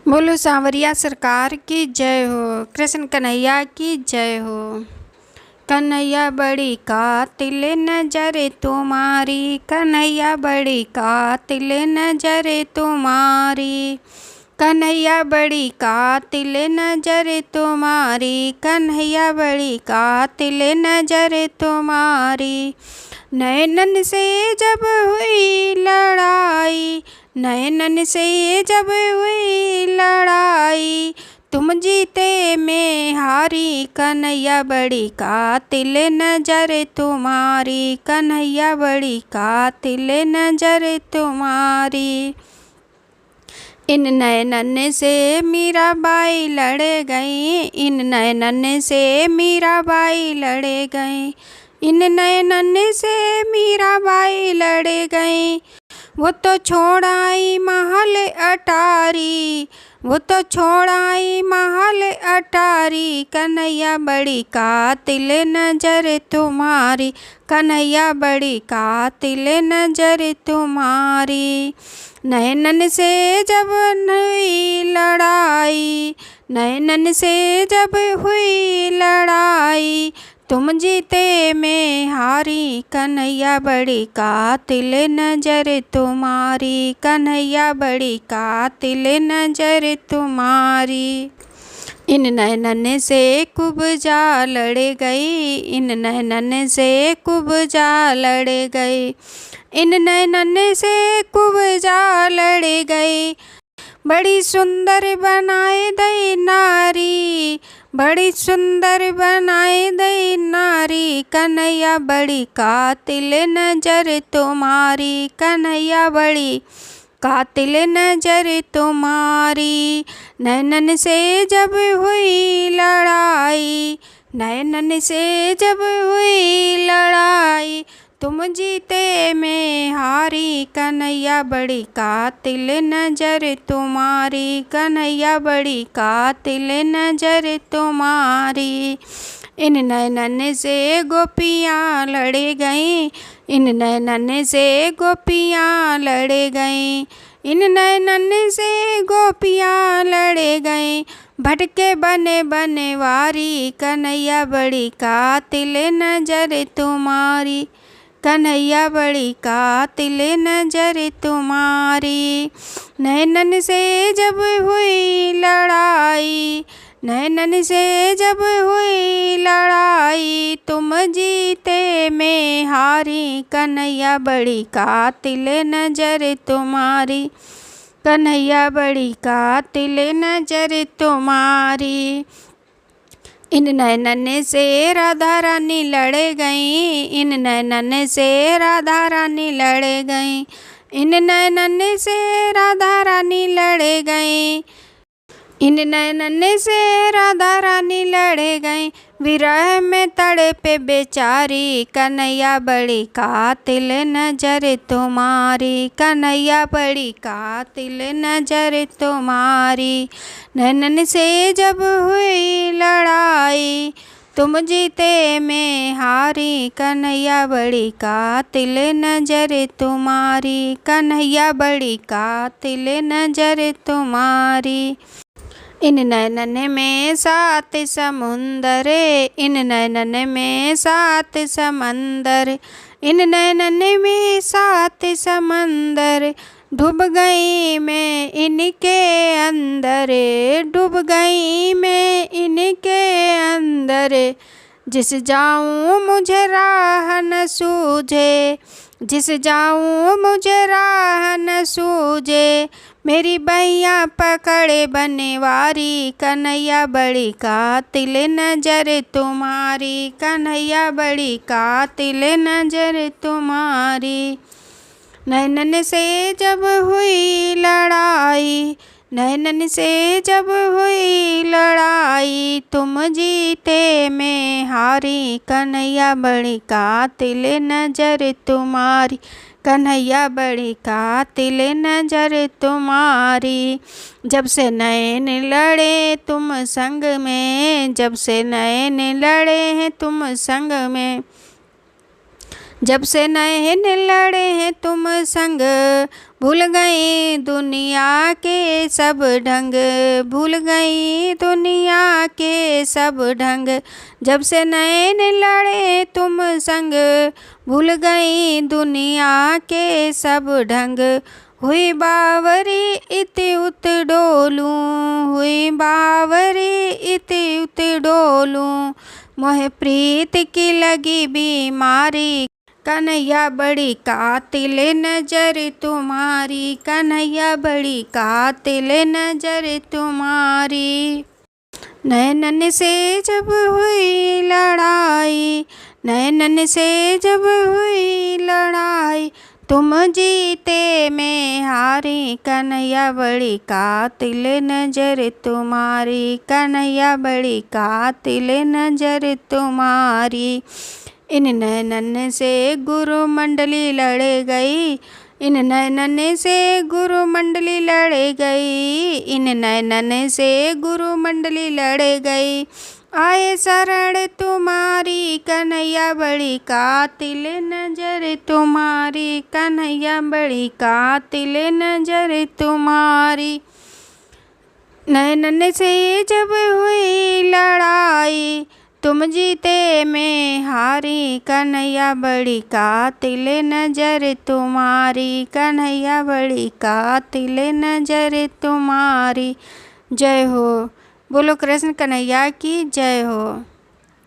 बोलो सांवरिया सरकार की जय हो। कृष्ण कन्हैया की जय हो। कन्हैया बड़ी कातिल नजरे तुम्हारी, कन्हैया बड़ी कातिल नजरे तुम्हारी, कन्हैया बड़ी कातिल नजरे तुम्हारी, कन्हैया बड़ी कातिल नजरे तुम्हारी। नैनन से जब हुई लड़ाई, नैनन से जब हुई लड़ाई, तुम जीते मैं हारी, कन्हैया बड़ी कातिल नजर तुम्हारी, कन्हैया बड़ी कातिल नजर तुम्हारी। इन नैनन से मीराबाई लड़ गई, इन नैनन से मीराबाई लड़ गई, इन नैनन से मीराबाई लड़ गई। वो तो छोड़ आई महल अटारी, वो तो छोड़ आई महल अटारी, कन्हैया बड़ी कातिल नजर तुम्हारी, कन्हैया बड़ी कातिल नजर तुम्हारी। नैनन से जब हुई लड़ाई, नैनन से जब हुई लड़ाई, तुम जीते मैं हारी, कन्हैया बड़ी कातिल नजर तुम्हारी, कन्हैया बड़ी कातिल नजर तुम्हारी। इन नैनन से कुब्जा लड़ गई, इन नैनन से कुब्जा लड़ गई, इन नैनन से कुब्जा लड़ गई। बड़ी सुंदर बनाए दई नारी, बड़ी सुंदर बनाए दई नारी, कन्हैया बड़ी कातिल नजर तुम्हारी, कन्हैया बड़ी कातिल नजर तुम्हारी। नैनन से जब हुई लड़ाई, नैनन से जब हुई लड़ाई, तुम जीते मैं हारी, कन्हैया बड़ी कातिल नजर तुम्हारी, कन्हैया बड़ी कातिल नजर तुम्हारी। इन नैनन से गोपियाँ लड़ गईं, इन नैनन से गोपियाँ लड़ गईं, इन नैनन से गोपियाँ लड़ गईं। भटके बने बनवारी, कन्हैया बड़ी कातिल नजर तुम्हारी, कन्हैया बड़ी कातिल नजर तुम्हारी। नैनन से जब हुई लड़ाई, नैनन से जब हुई लड़ाई, तुम जीते मैं हारी, कन्हैया बड़ी कातिल नजर तुम्हारी, कन्हैया बड़ी कातिल नजर तुम्हारी। इन नैनन से राधा रानी लड़ गई, इन नैनन से राधा रानी लड़ गई, इन नैनन से राधा रानी लड़ गई, इन नैनन से राधा रानी लड़ गई। विरह में तड़पे बेचारी, कन्हैया बड़ी कातिल नजर तुम्हारी, कन्हैया बड़ी कातिल नजर तुम्हारी। नैनन से जब हुई लड़ाई, तुम जीते मैं हारी, कन्हैया बड़ी कातिल नजर तुम्हारी, कन्हैया बड़ी कातिल नजर तुम्हारी। इन नैनन में सात समुंदर, इन नैनन में सात समंदर, इन नैनन में सात समंदर, डूब गई मैं इनके अंदर, डूब गई मैं इनके अंदर। जिस जाऊँ मुझे राह न सूझे, जिस जाऊँ मुझे राह न सूझे, मेरी बैया पकड़े बनवारी, कन्हैया बड़ी कातिल नजर तुम्हारी, कन्हैया बड़ी कातिल नजर तुम्हारी। नैनन से जब हुई लड़ाई, नैनन से जब हुई लड़ाई, तुम जीते मैं हारी, कन्हैया बड़ी कातिल नजर तुम्हारी, कन्हैया बड़ी कातिल नजर तुम्हारी। जब से नैन लड़े तुम संग में, जब से नैन लड़े हैं तुम संग में, जब से नैन लड़े हैं तुम संग, भूल गई दुनिया के सब ढंग, भूल गई दुनिया के सब ढंग। जब से नैन लड़े तुम संग, भूल गई दुनिया के सब ढंग। हुई बावरी इत उत डोलूं, हुई बावरी इत उत डोलूं, मोह प्रीत की लगी बीमारी। कन्हैया बड़ी कातिल नजर तुम्हारी, कन्हैया बड़ी कातिल नजर तुम्हारी। नैनन से जब हुई लड़ाई, नैनन से जब हुई लड़ाई, तुम जीते मैं हारी। कन्हैया बड़ी कातिल नजर तुम्हारी, कन्हैया बड़ी कातिल नजर तुम्हारी। इन नैनन से गुरु मंडली लड़ गई, इन नैनन से गुरु मंडली लड़ गई, इन नैनन से गुरु मंडली लड़ गई। आए शरण तुम्हारी, कन्हैया बड़ी कातिल नजर तुम्हारी, कन्हैया बड़ी कातिल नजर तुम्हारी। नैनन से जब हुई लड़ाई, तुम जीते मैं हारी। कन्हैया बड़ी कातिल नजर तुम्हारी, कन्हैया बड़ी कातिल नजर तुम्हारी। जय हो। बोलो कृष्ण कन्हैया की जय हो।